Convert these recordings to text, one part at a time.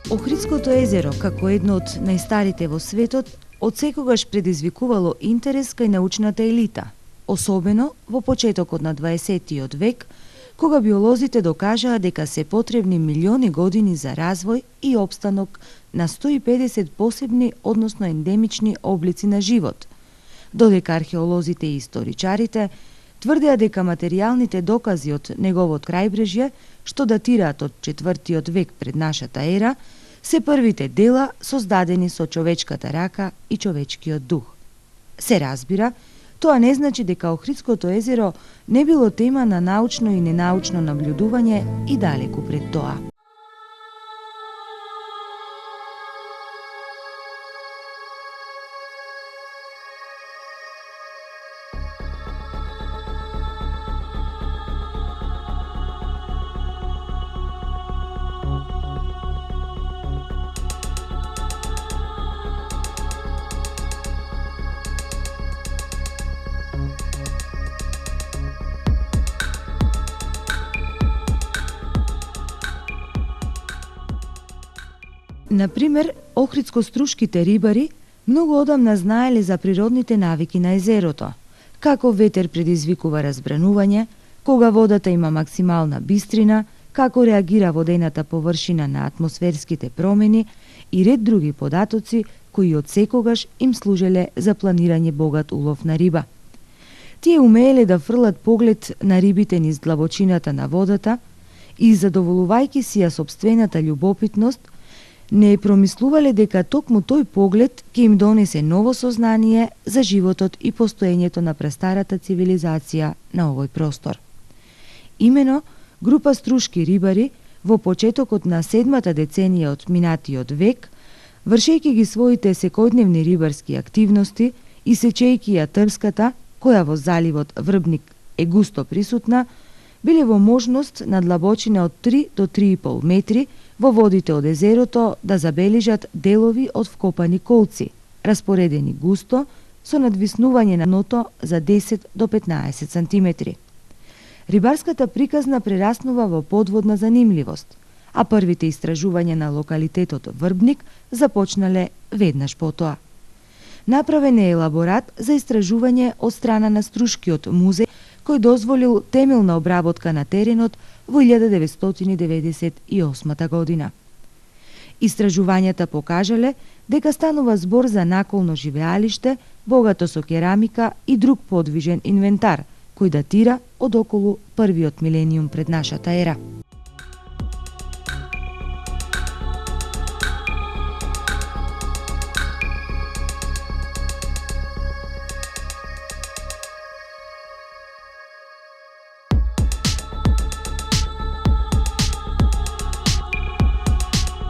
Охридското езеро, како едно од најстарите во светот, одсекогаш предизвикувало интерес кај научната елита, особено во почетокот на 20 век, кога биолозите докажаа дека се потребни милиони години за развој и опстанок на 150 посебни, односно ендемични облици на живот, додека археолозите и историчарите тврдеа дека материјалните докази од неговото крајбрежје, што датираат од 4 век пред нашата ера, се првите дела создадени со човечката рака и човечкиот дух. Се разбира, тоа не значи дека Охридското езеро не било тема на научно и ненаучно наблюдување и далеку пред тоа. Например, охридско-струшките рибари многу одамна знаеле за природните навики на езерото, како ветер предизвикува разбранување, кога водата има максимална бистрина, како реагира водената површина на атмосферските промени и ред други податоци кои од секогаш им служеле за планирање богат улов на риба. Тие умееле да фрлат поглед на рибите низ длабочината на водата и, задоволувајќи си ја сопствената љубопитност, не промислувале дека токму тој поглед ќе им донесе ново сознание за животот и постоењето на престарата цивилизација на овој простор. Имено, група струшки рибари во почетокот на 7-та деценија од минатиот век, вршејќи ги своите секојдневни рибарски активности и сечејќи ја трската, која во заливот Врбник е густо присутна, биле во можност на длабочина од 3 до 3,5 метри во водите од езерото да забележат делови од вкопани колци, распоредени густо со надвиснување на дното за 10 до 15 сантиметри. Рибарската приказна прераснува во подводна занимливост, а првите истражувања на локалитетот Врбник започнале веднаш потоа. Направен е елаборат за истражување од страна на Струшкиот музеј, кој дозволил темелна обработка на теренот во 1998 година. Истражувањата покажале дека станува збор за наколно живеалиште, богато со керамика и друг подвижен инвентар, кој датира од околу првиот милениум пред нашата ера.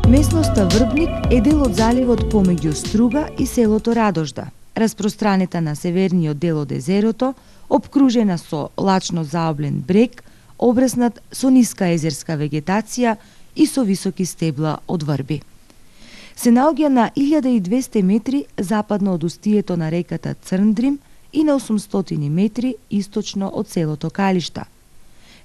Местноста Врбник е дел од заливот помеѓу Струга и селото Радожда, распространета на северниот дел од езерото, обкружена со лачно заоблен брег, обреснат со ниска езерска вегетација и со високи стебла од врби. Се наоѓа на 1200 метри западно од устието на реката Црндрим и на 800 метри источно од селото Калишта.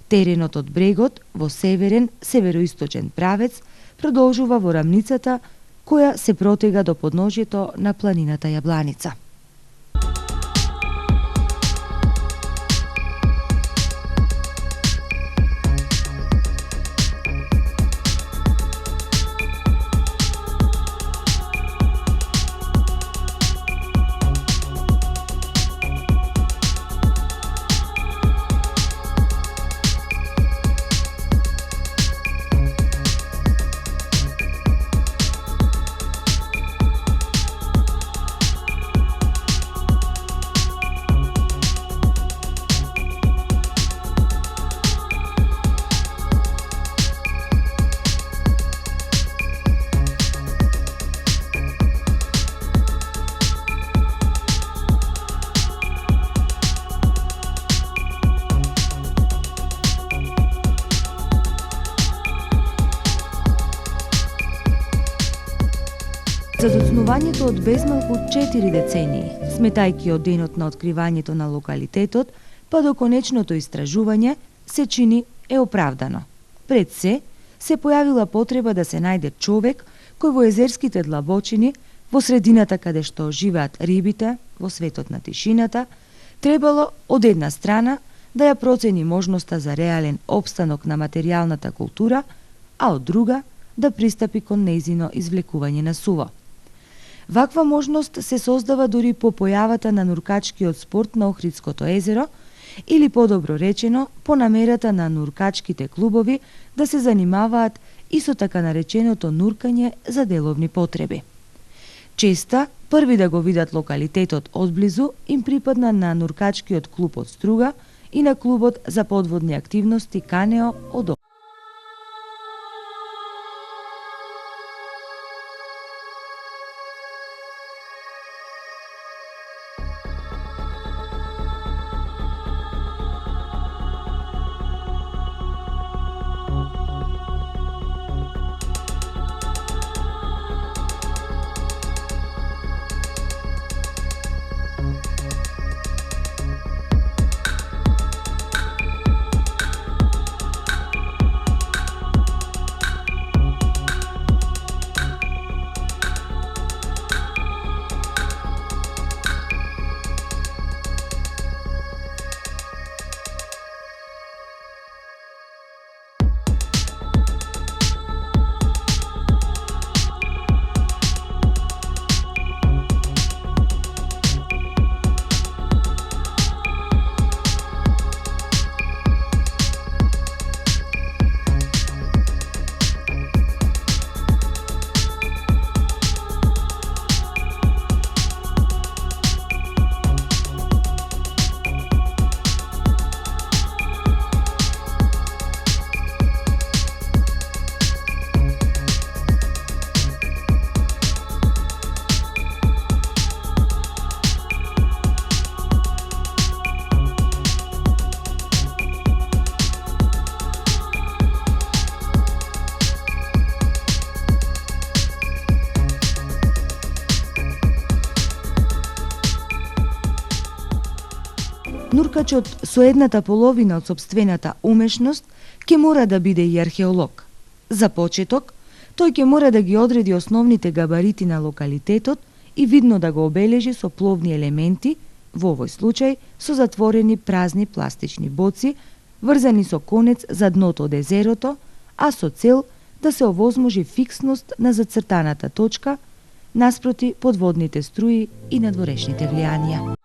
Теренот од брегот во северен, североисточен правец продолжува во рамницата која се протега до подножјето на планината Јабланица. За доцнувањето од безмалку 4 децении, сметајќи од денот на откривањето на локалитетот, па до конечното истражување, се чини е оправдано. Пред се појавила потреба да се најде човек кој во езерските длабочини, во средината каде што живеат рибите, во светот на тишината, требало од една страна да ја процени можноста за реален опстанок на материјалната култура, а од друга да пристапи кон нејзино извлекување на суво. Ваква можност се создава дури по појавата на нуркачкиот спорт на Охридското езеро, или подобро речено, по намерата на нуркачките клубови да се занимаваат и со така нареченото нуркање за деловни потреби. Честа, први да го видат локалитетот одблизу, им припадна на нуркачкиот клуб од Струга и на клубот за подводни активности Канео од Нуркачот со едната половина од сопствената умешност ќе мора да биде и археолог. За почеток, тој ќе мора да ги одреди основните габарити на локалитетот и видно да го обележи со пловни елементи, во овој случај со затворени празни пластични боци, врзани со конец за дното од езерото, а со цел да се овозможи фиксност на зацртаната точка наспроти подводните струи и надворешните влијанија.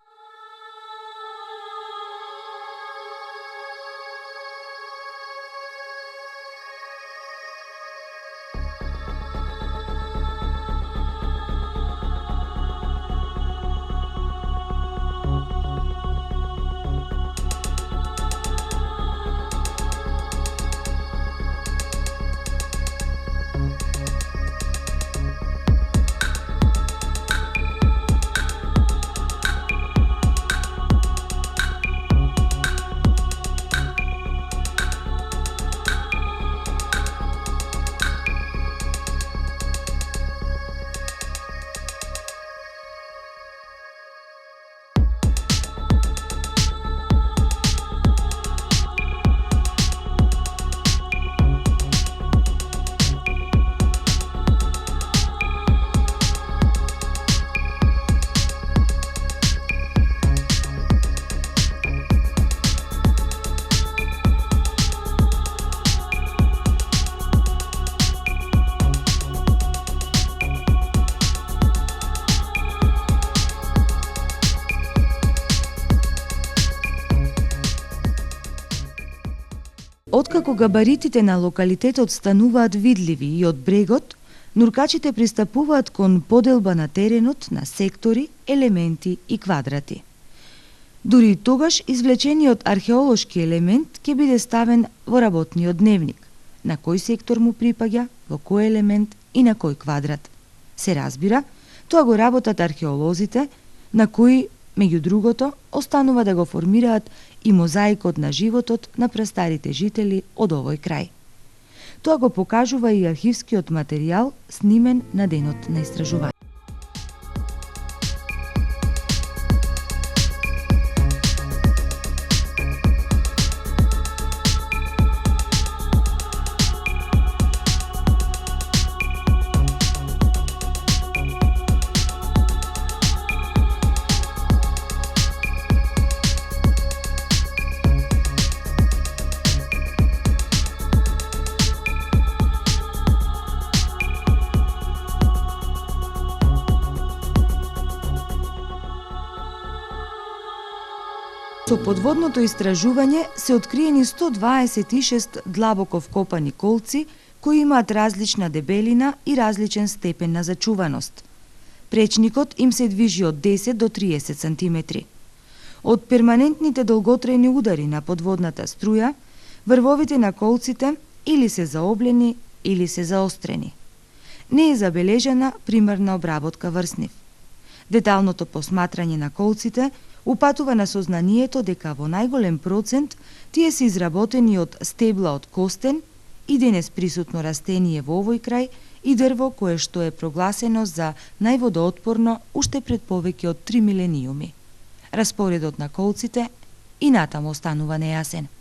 Откако габаритите на локалитетот стануваат видливи и од брегот, нуркачите пристапуваат кон поделба на теренот на сектори, елементи и квадрати. Дури и тогаш извлечениот археолошки елемент ќе биде ставен во работниот дневник, на кој сектор му припаѓа, во кој елемент и на кој квадрат. Се разбира, тоа го работат археолозите, на кои, меѓу другото, останува да го формираат и мозаикот на животот на прастарите жители од овој крај. Тоа го покажува и архивскиот материјал снимен на денот на истражување. Со подводното истражување се откриени 126 длабоко вкопани колци кои имаат различна дебелина и различен степен на зачуваност. Пречникот им се движи од 10 до 30 сантиметри. Од перманентните долготрајни удари на подводната струја, врвовите на колците или се заоблени или се заострени. Не е забележана примерна обработка врз нив. Деталното посматрање на колците упатува на сознанието дека во најголем процент тие се изработени од стебла од костен и денес присутно растение во овој крај и дрво кое што е прогласено за најводоотпорно уште пред повеќе од 3 милениуми. Распоредот на колците и натаму останува нејасен.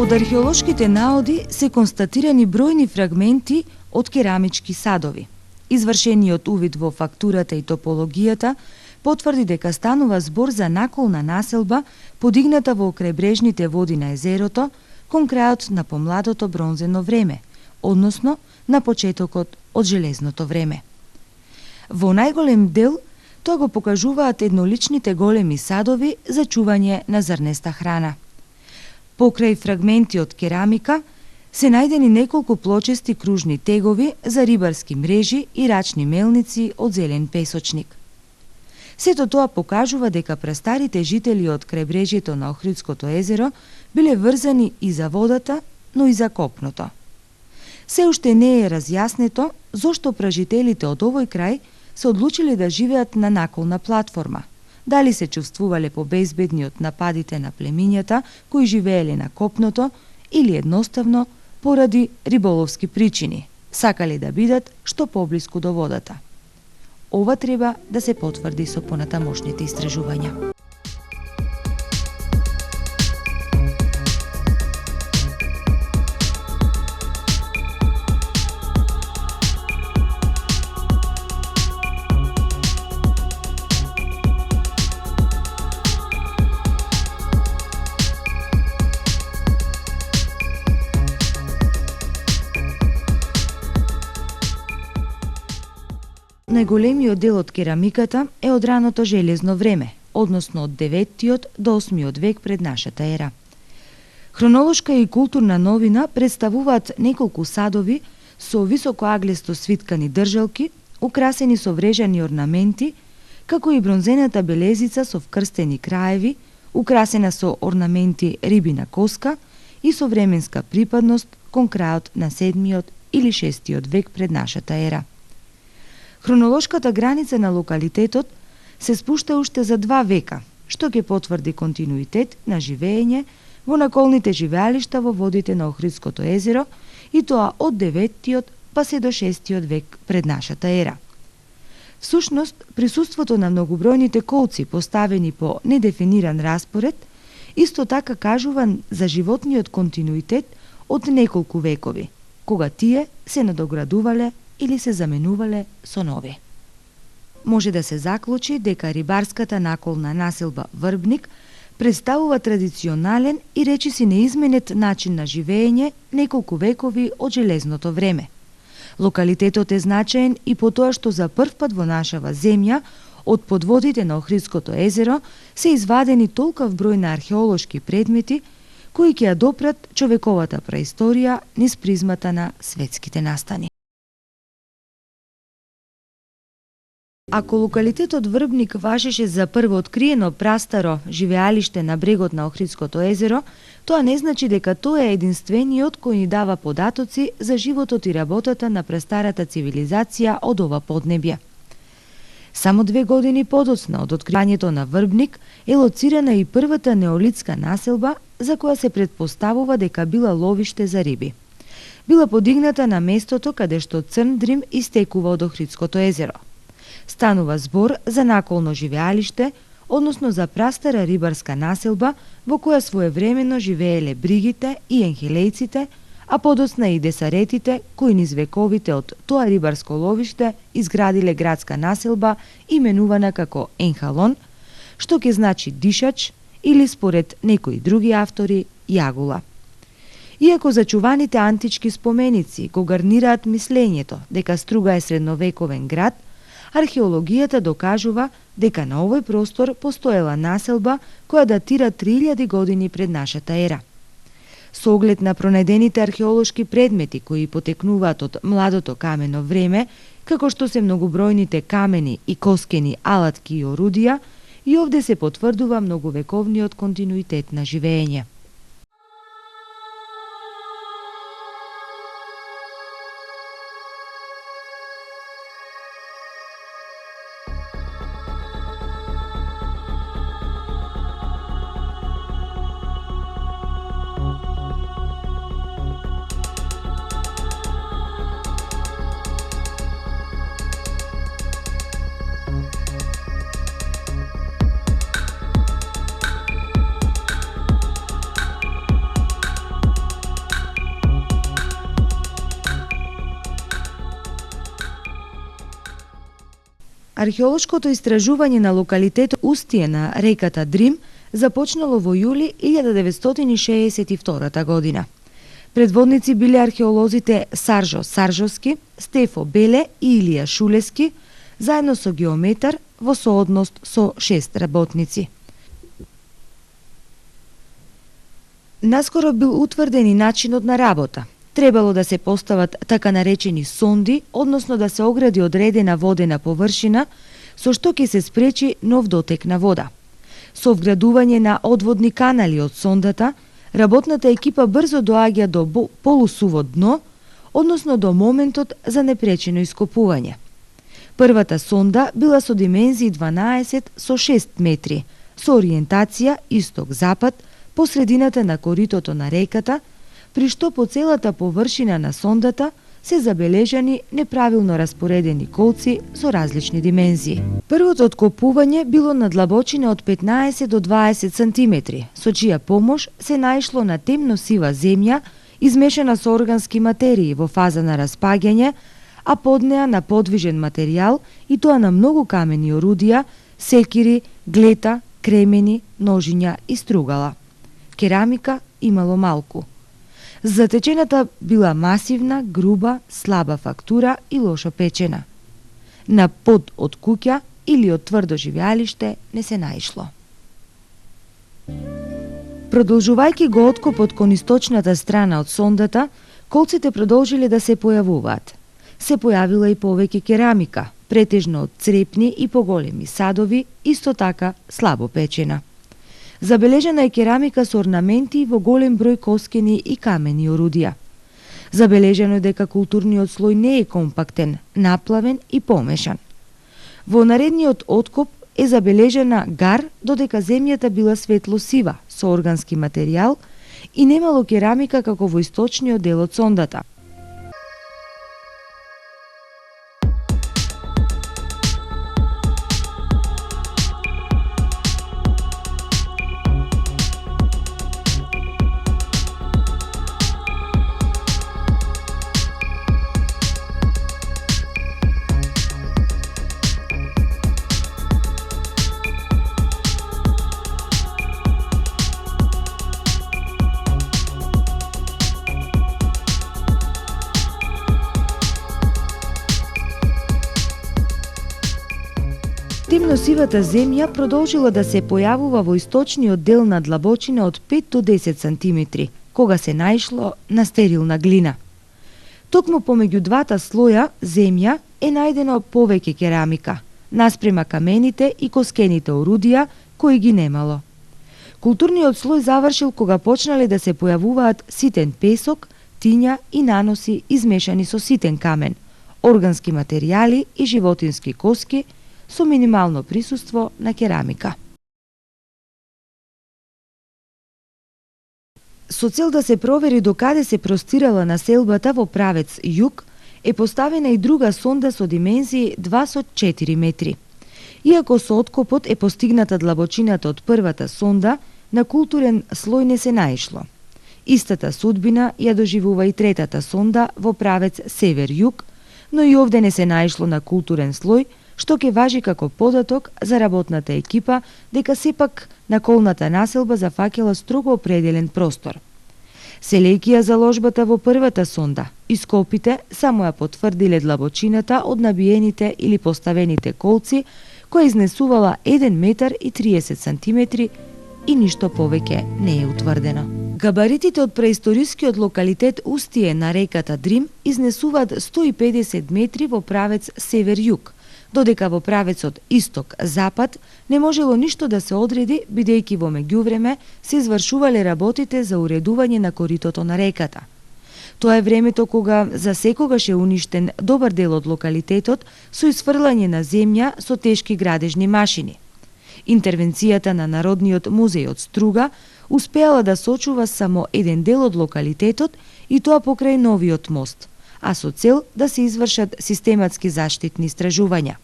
Од археолошките наоди се констатирани бројни фрагменти од керамички садови. Извршениот увид во фактурата и топологијата потврди дека станува збор за наколна населба подигната во крајбрежните води на езерото кон крајот на помладото бронзено време, односно на почетокот од железното време. Во најголем дел тоа го покажуваат едноличните големи садови за чување на зрнеста храна. Покрај фрагменти од керамика се најдени неколку плочести кружни тегови за рибарски мрежи и рачни мелници од зелен песочник. Сето тоа покажува дека прастарите жители од крајбрежјето на Охридското езеро биле врзани и за водата, но и за копното. Се уште не е разјаснето зошто пражителите од овој крај се одлучиле да живеат на наколна платформа. Дали се чувствувале побезбедни од нападите на племињата кои живееле на копното или едноставно поради риболовски причини, сакале да бидат што поблиску до водата. Ова треба да се потврди со понатамошните истражувања. Најголемиот дел од керамиката е од раното железно време, односно од 9 до 8 век пред нашата ера. Хронолошка и културна новина представуваат неколку садови со високоаглесто свиткани држалки, украсени со врежани орнаменти, како и бронзената белезица со вкрстени краеви, украсена со орнаменти рибина коска и со временска припадност кон крајот на 7 или 6 век пред нашата ера. Хронолошката граница на локалитетот се спушта уште за 2 века, што ќе потврди континуитет на живење во наколните живеалишта во водите на Охридското езеро и тоа од 9 па се до 6 век пред нашата ера. Всушност, присуството на многобројните колци поставени по недефиниран распоред исто така кажува за животниот континуитет од неколку векови, кога тие се надоградувале или се заменувале со нови. Може да се заклучи дека рибарската наколна населба Врбник представува традиционален и речиси неизменет начин на живење неколку векови од железното време. Локалитетот е значаен и по тоа што за прв пат во нашава земја од подводите на Охридското езеро се извадени толков број на археолошки предмети кои ќе ја допрат човековата праисторија низ призмата на светските настани. Ако локалитетот Врбник важеше за првооткриено прастаро живеалиште на брегот на Охридското езеро, тоа не значи дека тоа е единствениот кој ни дава податоци за животот и работата на престарата цивилизација од ова поднебје. Само 2 години подоцна од откривањето на Врбник е лоцирана и првата неолитска населба за која се претпоставува дека била ловиште за риби. Била подигната на местото каде што Црн Дрим истекува од Охридското езеро. Станува збор за наколно живеалиште, односно за прастара рибарска населба во која своевремено живееле бригите и енхилејците, а подоцна и десаретите кои низ вековите од тоа рибарско ловиште изградиле градска населба именувана како Енхалон, што ќе значи дишач или според некои други автори јагула. Иако зачуваните антички споменици го гарнираат мислењето дека Струга е средновековен град, археологијата докажува дека на овој простор постоела населба која датира 3000 години пред нашата ера. Со оглед на пронајдените археолошки предмети кои потекнуваат од младото камено време, како што се многобројните камени и коскени алатки и орудија, и овде се потврдува многовековниот континуитет на живење. Археолошкото истражување на локалитетот устие на реката Дрим започнало во јули 1962 година. Предводници биле археолозите Саржо Саржовски, Стефо Беле и Илија Шулески, заедно со геометар во сооднос со 6 работници. Наскоро бил утврден и начинот на работа. Требало да се постават така наречени сонди, односно да се огради одредена водена површина, со што ќе се спречи нов дотек на вода. Со вградување на одводни канали од сондата, работната екипа брзо доаѓа до полусуво дно, односно до моментот за непречено ископување. Првата сонда била со димензии 12 со 6 метри, со ориентација исток-запад по средината на коритото на реката, при што по целата површина на сондата се забележани неправилно распоредени колци со различни димензии. Првото откопување било на длабочина од 15 до 20 сантиметри, со чија помош се наишло на темно сива земја, измешана со органски материи во фаза на распаѓање, а под неа на подвижен материјал и тоа на многу камени орудија, секири, глета, кремени, ножиња и стругала. Керамика имало малку. Затечената била масивна, груба, слаба фактура и лошо печена. На под од куќа или од тврдо живеалиште не се наишло. Продолжувајќи го откопот кон источната страна од сондата, колците продолжиле да се појавуваат. Се појавила и повеќе керамика, претежно од црепни и поголеми садови, исто така слабо печена. Забележена е керамика со орнаменти во голем број коскени и камени орудија. Забележено е дека културниот слој не е компактен, наплавен и помешан. Во наредниот откоп е забележена гар додека земјата била светло-сива со органски материјал и немало керамика како во источниот дел од сондата. Темносивата земја продолжила да се појавува во источниот дел на длабочина од 5 до 10 сантиметри, кога се наишло на стерилна глина. Токму помеѓу двата слоја земја е најдено повеќе керамика, наспрема камените и коскените орудија кои ги немало. Културниот слој завршил кога почнале да се појавуваат ситен песок, тиња и наноси измешани со ситен камен, органски материјали и животински коски со минимално присуство на керамика. Со цел да се провери докаде се простирала населбата во правец југ, е поставена и друга сонда со димензии 2 со 4 метри. Иако со откопот е постигната длабочината од првата сонда, на културен слој не се наишло. Истата судбина ја доживува и третата сонда во правец север-југ, но и овде не се наишло на културен слој, што ќе важи како податок за работната екипа дека сепак наколната населба зафаќала строго определен простор. Селејќи ја заложбата во првата сонда, ископите само ја потврдиле длабочината од набиените или поставените колци, која изнесувала 1 метар и 30 сантиметри и ништо повеќе не е утврдено. Габаритите од преисторискиот локалитет Устие на реката Дрим изнесуваат 150 метри во правец север-југ, додека во правецот исток-запад не можело ништо да се одреди, бидејќи во меѓувреме се извршувале работите за уредување на коритото на реката. Тоа е времето кога за секогаш е уништен добар дел од локалитетот со исфрлање на земја со тешки градежни машини. Интервенцијата на Народниот музеј од Струга успеала да сочува само еден дел од локалитетот и тоа покрај новиот мост, а со цел да се извршат систематски заштитни истражувања.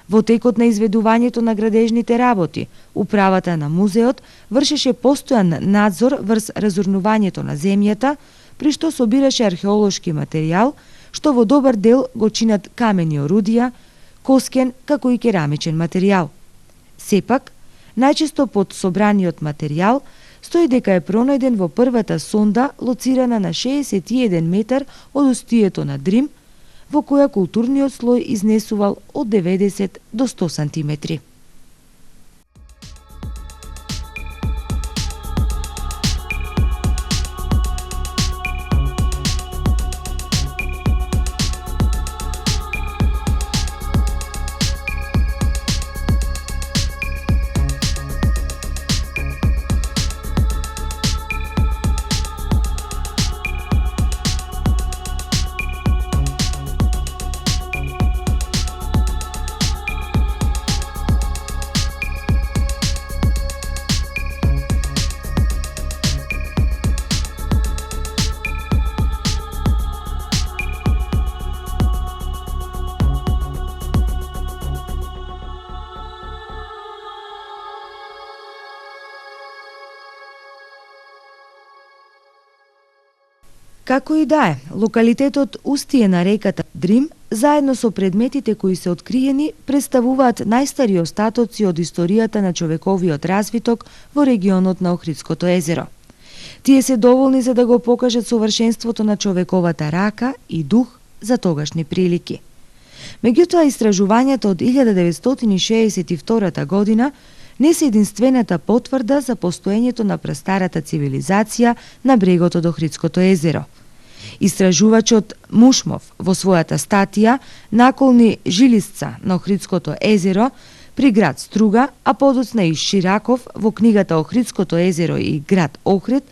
Во текот на изведувањето на градежните работи, управата на музеот вршеше постојан надзор врз разурнувањето на земјата, при што собираше археолошки материјал, што во добар дел го чинат камени орудија, коскен како и керамичен материјал. Сепак, најчесто под собраниот материјал стои дека е пронајден во првата сонда лоцирана на 61 метар од устието на Дрим, во која културниот слој изнесувал од 90 до 100 сантиметри. Како и да е, локалитетот Устие на реката Дрим, заедно со предметите кои се откриени, представуваат најстари остатоци од историјата на човековиот развиток во регионот на Охридското езеро. Тие се доволни за да го покажат совршенството на човековата рака и дух за тогашни прилики. Меѓутоа, истражувањата од 1962 година не се единствената потврда за постоењето на прастарата цивилизација на брегот од Охридското езеро. Истражувачот Мушмов во својата статија "Наколни жилисца на Охридското езеро" при град Струга, а подоцна и Шираков во книгата "Охридското езеро и град Охрид"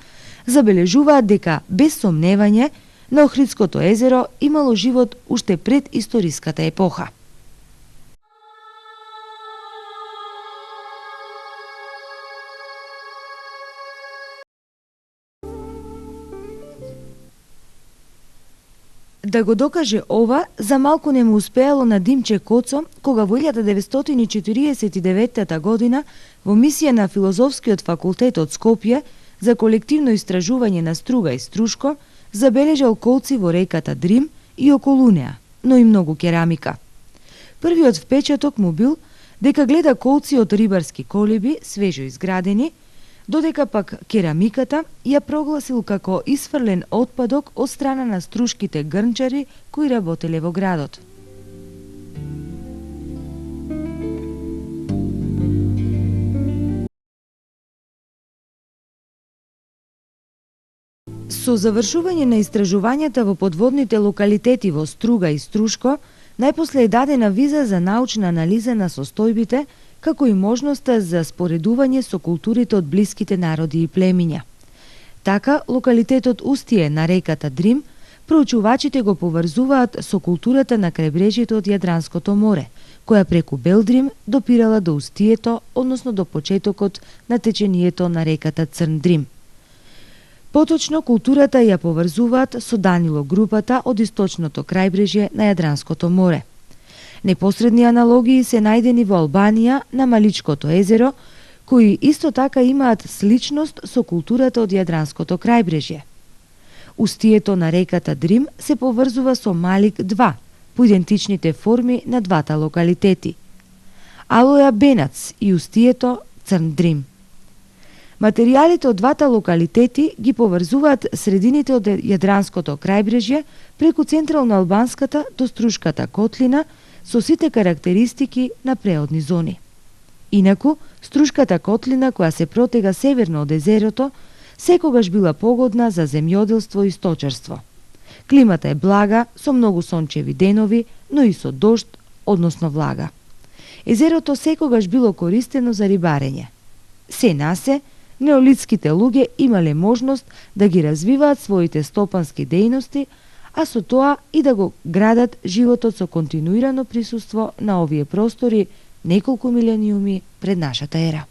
забележуваат дека без сомневање на Охридското езеро имало живот уште пред историската епоха. Да го докаже ова, за малку не му успеало на Димче Коцо, кога во 1949 година во мисија на Филозофскиот факултет од Скопје за колективно истражување на струга и струшко, забележал колци во реката Дрим и околу неа, но и многу керамика. Првиот впечаток му бил дека гледа колци од рибарски колеби, свежо изградени, додека пак керамиката ја прогласил како исфрлен отпадок од страна на струшките грнчари кои работеле во градот. Со завршување на истражувањата во подводните локалитети во Струга и Струшко, најпосле е дадена виза за научна анализа на состојбите, како и можноста за споредување со културите од блиските народи и племиња. Така, локалитетот Устие на реката Дрим, проучувачите го поврзуваат со културата на крајбрежјето од Јадранското море, која преку Белдрим допирала до устието, односно до почетокот на течението на реката Црн Дрим. Поточно, културата ја поврзуваат со Данило групата од источното крајбрежје на Јадранското море. Непосредни аналогии се најдени во Албанија на Маличкото езеро, кои исто така имаат сличност со културата од Јадранското крајбрежје. Устието на реката Дрим се поврзува со Малик 2, по идентичните форми на двата локалитети. Алоја Бенац и устието Црн Дрим. Материјалите од двата локалитети ги поврзуваат средините од Јадранското крајбрежје преку централно-албанската до Струшката котлина со сите карактеристики на преодни зони. Инаку, Струшката котлина, која се протега северно од езерото, секогаш била погодна за земјоделство и сточарство. Климата е блага, со многу сончеви денови, но и со дожд, односно влага. Езерото секогаш било користено за рибарење. Се на се, неолитските луѓе имале можност да ги развиваат своите стопански дејности, а со тоа и да го градат животот со континуирано присуство на овие простори неколку милениуми пред нашата ера.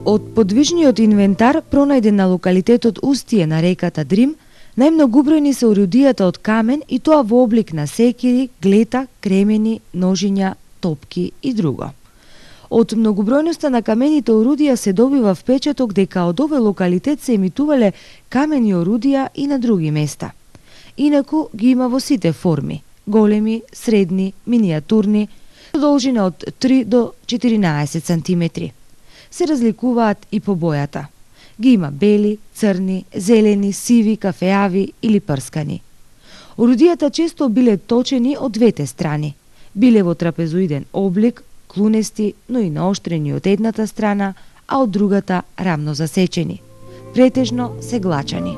Од подвижниот инвентар пронајден на локалитетот Устие на реката Дрим, најмногубројни се орудијата од камен и тоа во облик на секири, глета, кремени, ножиња, топки и друго. Од многобројноста на камените орудија се добива впечаток дека од овој локалитет се емитувале камени орудија и на други места. Инаку ги има во сите форми: големи, средни, минијатурни, со должина од 3 до 14 сантиметри. Се разликуваат и по бојата. Ги има бели, црни, зелени, сиви, кафеави или прскани. Орудијата често биле точени од двете страни. Биле во трапезоиден облик, клунести, но и наоштрени од едната страна, а од другата рамно засечени. Претежно се глачани.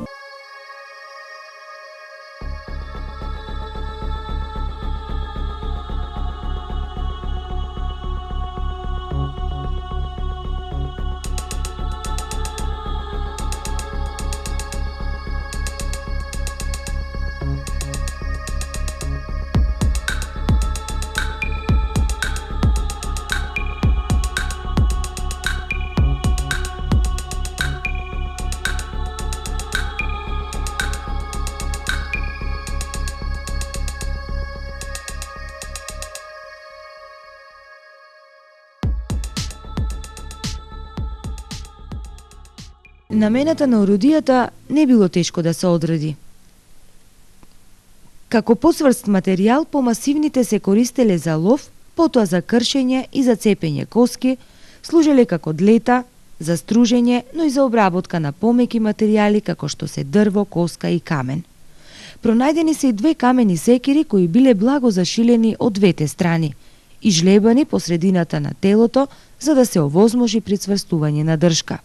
Намената на орудијата не било тешко да се одреди. Како посврст материјал, помасивните се користеле за лов, потоа за кршење и за цепење коски, служеле како длета, за стружење, но и за обработка на помеки материјали како што се дрво, коска и камен. Пронајдени се и две камени секири кои биле благо зашилени од двете страни и жлебани по средината на телото за да се овозможи прицврстување на дршка.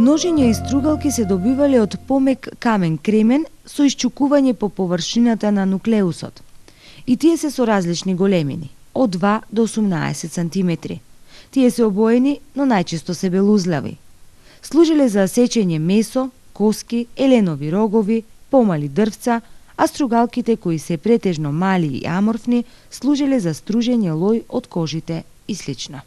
Ножиња и стругалки се добивале од помек камен кремен со исчукување по површината на нуклеусот. И тие се со различни големини, од 2 до 18 сантиметри. Тие се обоени, но најчесто се белузлави. Служиле за сечење месо, коски, еленови рогови, помали дрвца, а стругалките, кои се претежно мали и аморфни, служиле за стружење лој од кожите и слично.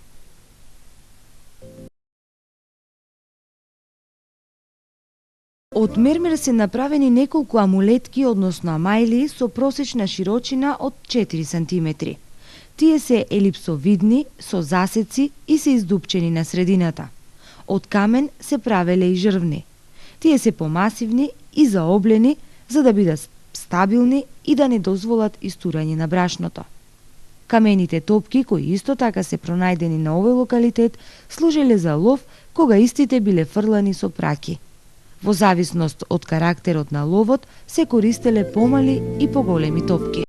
Од мермер се направени неколку амулетки, односно амајлии, со просечна широчина од 4 сантиметри. Тие се елипсовидни, со засеци и се издупчени на средината. Од камен се правеле и жрвни. Тие се помасивни и заоблени, за да бидат стабилни и да не дозволат истурање на брашното. Камените топки, кои исто така се пронајдени на овој локалитет, служеле за лов кога истите биле фрлани со праки. Во зависност од карактерот на ловот се користеле помали и поголеми топки.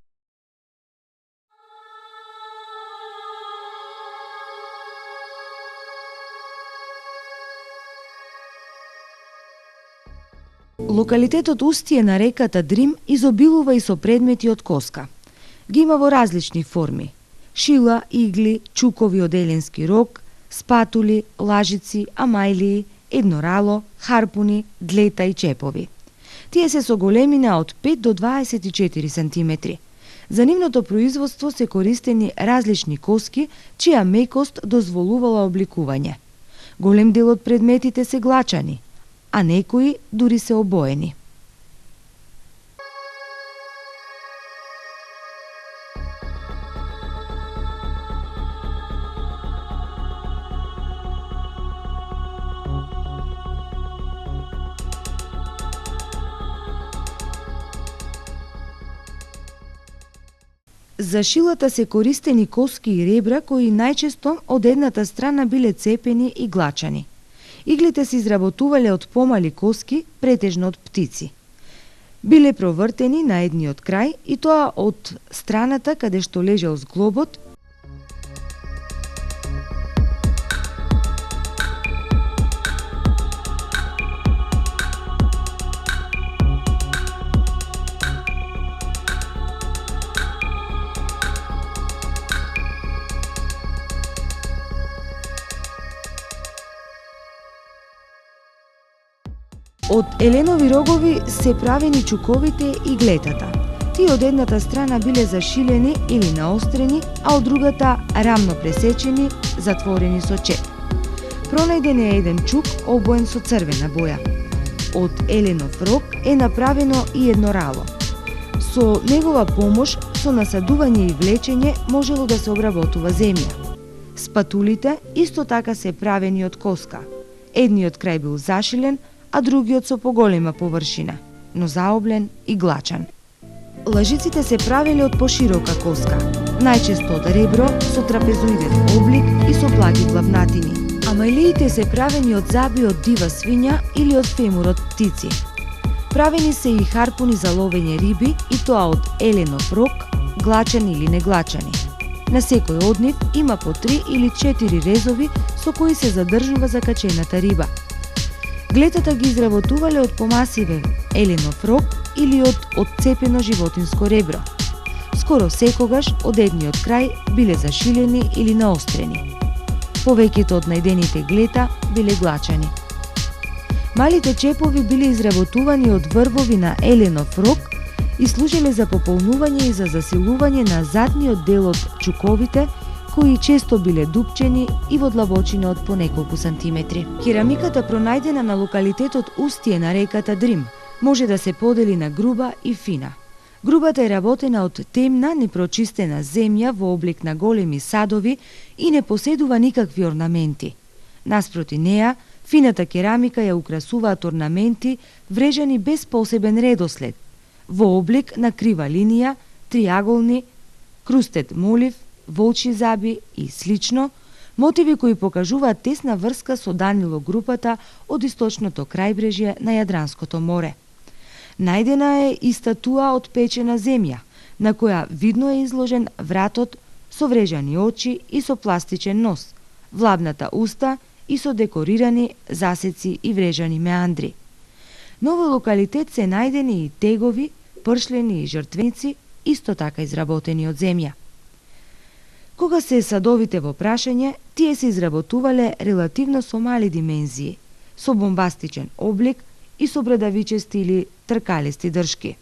Локалитетот устие на реката Дрим изобилува и со предмети од коска. Ги има во различни форми: шила, игли, чукови од еленски рог, спатули, лажици, амајлии, еднорало, харпуни, длета и чепови. Тие се со големина од 5 до 24 сантиметри. За нивното производство се користени различни коски, чија мекост дозволувала обликување. Голем дел од предметите се глачани, а некои дури се обоени. За шилата се користени коски и ребра кои најчесто од едната страна биле цепени и глачани. Иглите се изработувале од помали коски, претежно од птици. Биле провртени на едниот крај и тоа од страната каде што лежал зглобот, од еленови рогови се правени чуковите и глетата. Тие од едната страна биле зашилени или наострени, а од другата рамно пресечени, затворени со чеп. Пронајден е еден чук обоен со црвена боја. Од еленов рог е направено и еднорало. Со негова помош, со насадување и влечење, можело да се обработува земја. Спатулите исто така се правени од коска. Едниот крај бил зашилен, а другиот со поголема површина, но заоблен и глачан. Лажиците се правеле од поширока коска, најчесто од ребро со трапезоиден облик и со благи главнатини. Амајлиите се правени од заби од дива свиња или од фемур од птици. Правени се и харпуни за ловење риби, и тоа од еленов рог, глачани или неглачани. На секој од нив има по 3 или 4 резови со кои се задржува закачената риба. Глетата ги изработувале од помасивен еленов рог или од отцепено животинско ребро. Скоро секогаш од едниот крај биле зашилени или наострени. Повеќето од најдените глета биле глачани. Малите чепови биле изработувани од врвови на еленов рог и служеле за пополнување и за засилување на задниот дел од чуковите, кои често биле дупчени и во длабочина од по неколку сантиметри. Керамиката пронајдена на локалитетот устие на реката Дрим може да се подели на груба и фина. Грубата е работена од темна, непрочистена земја во облик на големи садови и не поседува никакви орнаменти. Наспроти неа, фината керамика ја украсуваат орнаменти врежани без посебен редослед, во облик на крива линија, триаголни, крустет молив, волчи заби и слично, мотиви кои покажуваат тесна врска со Данило групата од источното крајбрежје на Јадранското море. Најдена е и статуа од печена земја, на која видно е изложен вратот со врежани очи и со пластичен нос, влабната уста и со декорирани засеци и врежани меандри. На овој локалитет се најдени и тегови, пршлени и жртвеници, исто така изработени од земја. Кога се садовите во прашање, тие се изработувале релативно со мали димензии, со бомбастичен облик и со брадавичести или тркалисти дршки.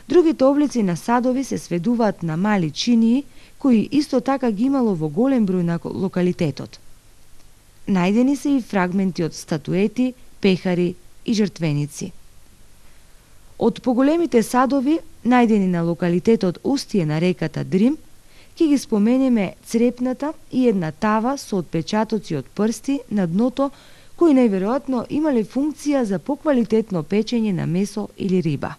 Другите облици на садови се сведуваат на мали чинии, кои исто така ги имало во голем број на локалитетот. Најдени се и фрагменти од статуети, пехари и жртвеници. Од поголемите садови, најдени на локалитетот устие на реката Дрим, ќе ги споменеме Црепната и една тава со отпечатоци од прсти на дното, кои најверојатно имале функција за поквалитетно печење на месо или риба.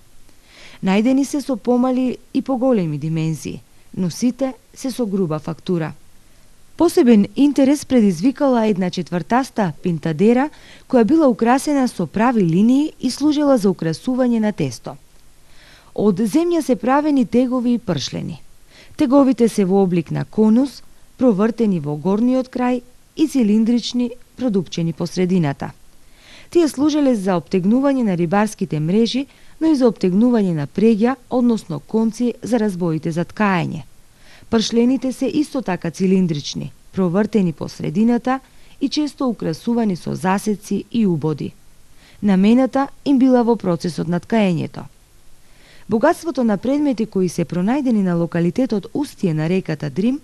Најдени се со помали и поголеми димензии, но сите се со груба фактура. Посебен интерес предизвикала една четвртаста пинтадера, која била украсена со прави линии и служела за украсување на тесто. Од земја се правени тегови и пршлени. Теговите се во облик на конус, провртени во горниот крај и цилиндрични, продупчени по средината. Тие служеле за обтегнување на рибарските мрежи, но и за обтегнување на прегја, односно конци за разбоите за ткаење. Пршлените се исто така цилиндрични, провртени по средината и често украсувани со засеци и убоди. Намената им била во процесот на ткаењето. Богатството на предмети кои се пронајдени на локалитетот устие на реката Дрим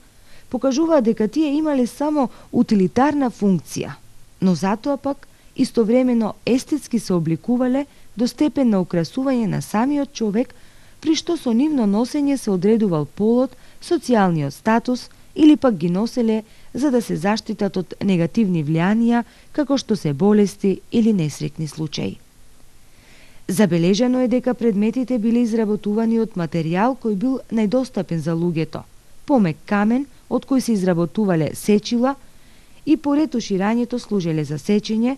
покажуваат дека тие имале само утилитарна функција, но затоа пак истовремено естетски се обликувале до степен на украсување на самиот човек, при што со нивно носење се одредувал полот, социјалниот статус или пак ги носеле за да се заштитат од негативни влијанија како што се болести или несреќни случаи. Забележано е дека предметите биле изработувани од материјал кој бил најдостапен за луѓето, помек камен од кој се изработувале сечила и поред уширањето служеле за сечење,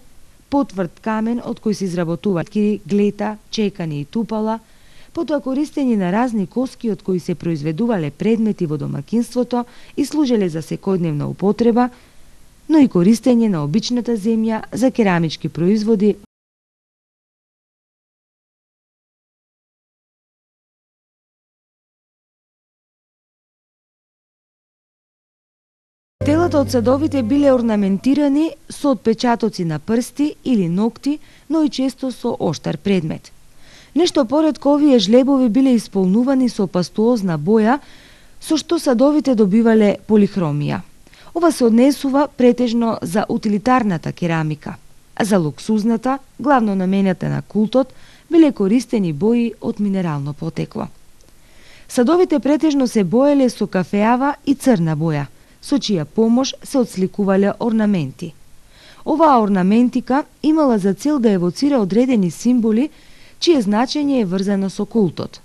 потврд камен од кој се изработува кири, глета, чекани и тупала, потоа користење на разни коски од кои се произведувале предмети во домакинството и служеле за секојдневна употреба, но и користење на обичната земја за керамички производи. Телата од садовите биле орнаментирани со отпечатоци на прсти или ногти, но и често со оштар предмет. Нешто поредко овие жлебови биле исполнувани со пастуозна боја, со што садовите добивале полихромија. Ова се однесува претежно за утилитарната керамика, а за луксузната, главно намената на култот, биле користени бои од минерално потекло. Садовите претежно се боеле со кафеава и црна боја, со чија помош се отсликувале орнаменти. Оваа орнаментика имала за цел да евоцира одредени символи, чие значење е врзано со култот.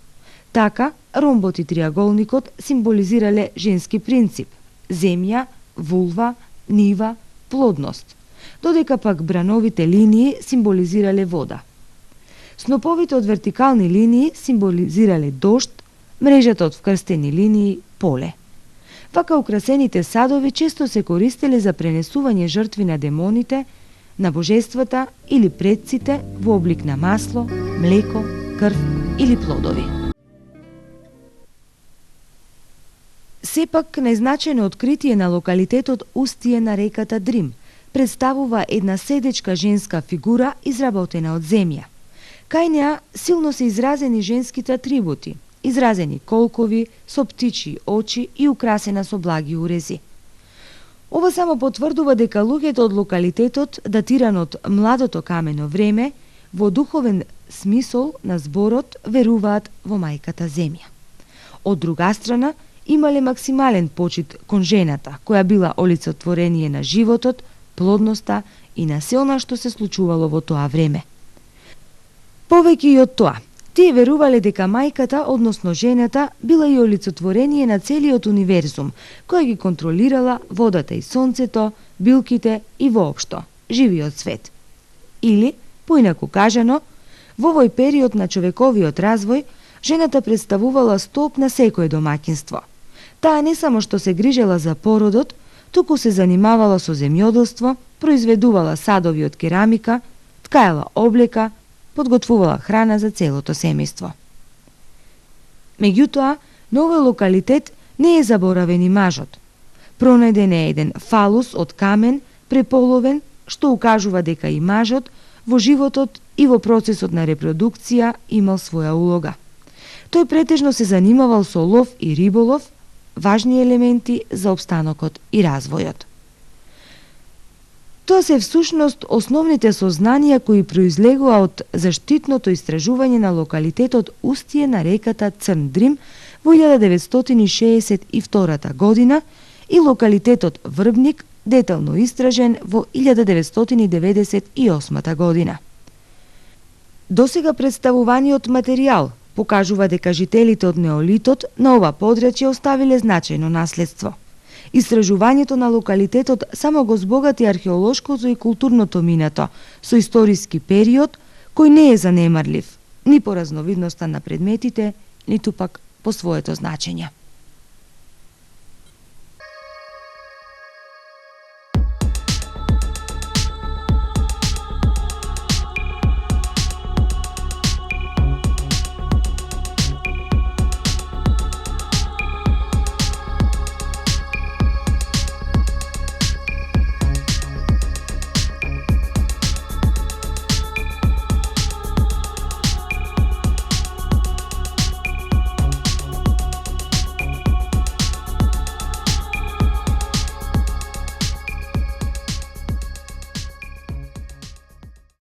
Така, ромбот и триаголникот символизирале женски принцип, земја, вулва, нива, плодност, додека пак брановите линии символизирале вода. Сноповите од вертикални линии символизирале дожд, мрежата од вкрстени линии поле. Вака украсените садови често се користеле за пренесување жртви на демоните, на божествата или предците во облик на масло, млеко, крв или плодови. Сепак, најзначајно откритие на локалитетот устие на реката Дрим представува една седечка женска фигура изработена од земја. Кај неа силно се изразени женските атрибути, изразени колкови, со птичи очи и украсена со благи урези. Ова само потврдува дека луѓето од локалитетот, датиран од младото камено време, во духовен смисол на зборот веруваат во мајката земја. Од друга страна, имале максимален почит кон жената, која била олицетворение на животот, плодноста и на се она што се случувало во тоа време. Повеќе и од тоа, тие верувале дека мајката, односно жената, била и олицетворение на целиот универзум, која ги контролирала водата и сонцето, билките и воопшто, живиот свет. Или, поинаку кажано, во овој период на човековиот развој, жената представувала столб на секое домаќинство. Таа не само што се грижела за породот, туку се занимавала со земјоделство, произведувала садови од керамика, ткаела облека, подготвувала храна за целото семејство. Меѓутоа, на овој локалитет не е заборавен и мажот. Пронајден е еден фалус од камен, преполовен, што укажува дека и мажот во животот и во процесот на репродукција имал своја улога. Тој претежно се занимавал со лов и риболов, важни елементи за опстанокот и развојот. Тоа се всушност основните сознанија кои произлегува од заштитното истражување на локалитетот устие на реката Црн Дрим во 1962 година и локалитетот Врбник детално истражен во 1998 година. Досега представуваниот материјал покажува дека жителите од неолитот на ова подрачје оставиле значајно наследство. Истражувањето на локалитетот само го збогати археолошкото и културното минато со историски период кој не е занемарлив ни по разновидноста на предметите, ниту пак по своето значење.